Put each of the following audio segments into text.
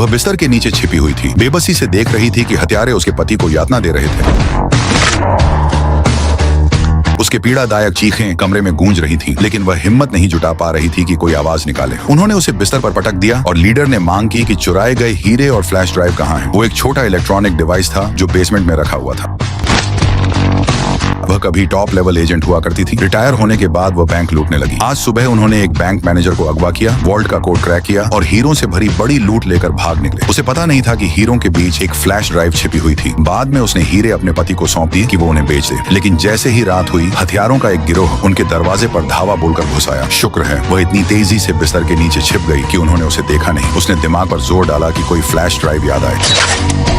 वह बिस्तर के नीचे छिपी हुई थी, बेबसी से देख रही थी कि हत्यारे उसके पति को यातना दे रहे थे। उसके पीड़ादायक चीखें कमरे में गूंज रही थीं, लेकिन वह हिम्मत नहीं जुटा पा रही थी कि कोई आवाज निकाले। उन्होंने उसे बिस्तर पर पटक दिया और लीडर ने मांग की कि चुराए गए हीरे और फ्लैश ड्राइव कहाँ हैं। वो एक छोटा इलेक्ट्रॉनिक डिवाइस था जो बेसमेंट में रखा हुआ था। वह कभी टॉप लेवल एजेंट हुआ करती थी। रिटायर होने के बाद वह बैंक लूटने लगी। आज सुबह उन्होंने एक बैंक मैनेजर को अगवा किया, वॉल्ट का कोड क्रैक किया और हीरों से भरी बड़ी लूट लेकर भाग निकले। उसे पता नहीं था कि हीरों के बीच एक फ्लैश ड्राइव छिपी हुई थी। बाद में उसने हीरे अपने पति को सौंप दिए कि वो उन्हें बेच दे, लेकिन जैसे ही रात हुई, हथियारों का एक गिरोह उनके दरवाजे पर धावा बोलकर घुस आया। शुक्र है वह इतनी तेजी से बिस्तर के नीचे छिप गई कि उन्होंने उसे देखा नहीं। उसने दिमाग पर जोर डाला कि कोई फ्लैश ड्राइव याद आए।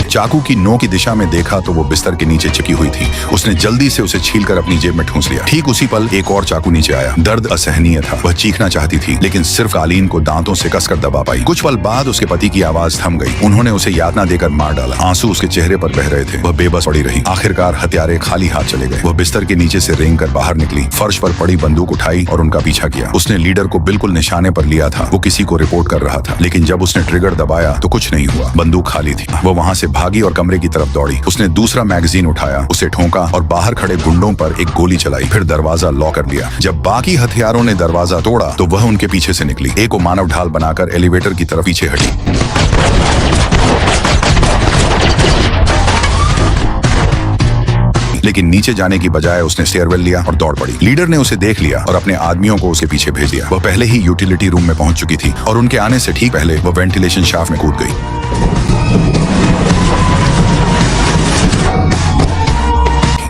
चाकू की नोक की दिशा में देखा तो वो बिस्तर के नीचे चिपकी हुई थी। उसने जल्दी से उसे छीलकर अपनी जेब में ठूंस लिया। ठीक उसी पल एक और चाकू नीचे आया। दर्द असहनीय था। वह चीखना चाहती थी, लेकिन सिर्फ कालीन को दांतों से कसकर दबा पाई। कुछ पल बाद उसके पति की आवाज थम गई। उन्होंने उसे यातना देकर मार डाला। आंसू उसके चेहरे पर बह रहे थे। वह बेबस पड़ी रही। आखिरकार हत्यारे खाली हाथ चले गए। वह बिस्तर के नीचे से रेंग कर बाहर निकली, फर्श पर पड़ी बंदूक उठाई और उनका पीछा किया। उसने लीडर को बिल्कुल निशाने पर लिया था। वो किसी को रिपोर्ट कर रहा था, लेकिन जब उसने ट्रिगर दबाया तो कुछ नहीं हुआ। बंदूक खाली थी। वो वहां से भागी और कमरे की तरफ दौड़ी। उसने दूसरा मैगजीन उठाया, उसे ठोंका और बाहर खड़े गुंडों पर एक गोली चलाई। फिर दरवाजा लॉक कर दिया। जब बाकी हथियारों ने दरवाजा तोड़ा तो वह उनके पीछे से निकली। एक को मानव ढाल बनाकर एलिवेटर की तरफ पीछे हटी। लेकिन नीचे जाने की बजाय उसने स्टेयरवेल लिया और दौड़ पड़ी। लीडर ने उसे देख लिया और अपने आदमियों को उसके पीछे भेज दिया। वह पहले ही यूटिलिटी रूम में पहुंच चुकी थी और उनके आने से ठीक पहले वह वेंटिलेशन शाफ्ट में कूद गई।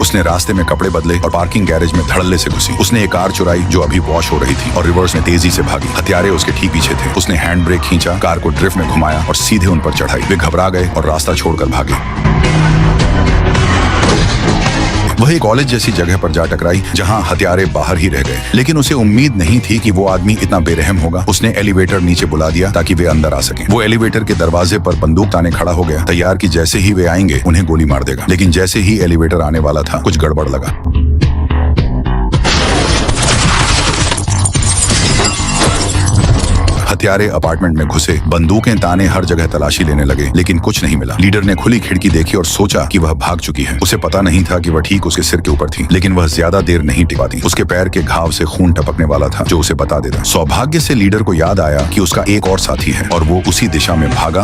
उसने रास्ते में कपड़े बदले और पार्किंग गैरेज में धड़ल्ले से घुसी। उसने एक कार चुराई जो अभी वॉश हो रही थी और रिवर्स में तेजी से भागी। हत्यारे उसके ठीक पीछे थे। उसने हैंड ब्रेक खींचा, कार को ड्रिफ्ट में घुमाया और सीधे उन पर चढ़ाई। वे घबरा गए और रास्ता छोड़कर भागे। वह एक कॉलेज जैसी जगह पर जा टकराई जहां हत्यारे बाहर ही रह गए, लेकिन उसे उम्मीद नहीं थी कि वो आदमी इतना बेरहम होगा। उसने एलिवेटर नीचे बुला दिया ताकि वे अंदर आ सकें। वो एलिवेटर के दरवाजे पर बंदूक ताने खड़ा हो गया, तैयार कि जैसे ही वे आएंगे उन्हें गोली मार देगा। लेकिन जैसे ही एलिवेटर आने वाला था, कुछ गड़बड़ लगा। हत्यारे अपार्टमेंट में घुसे, बंदूकें ताने हर जगह तलाशी लेने लगे, लेकिन कुछ नहीं मिला। लीडर ने खुली खिड़की देखी और सोचा कि वह भाग चुकी है। उसे पता नहीं था कि वह ठीक उसके सिर के ऊपर थी, लेकिन वह ज्यादा देर नहीं टिक पाती। उसके पैर के घाव से खून टपकने वाला था जो उसे बता देता। सौभाग्य से लीडर को याद आया कि उसका एक और साथी है और वो उसी दिशा में भागा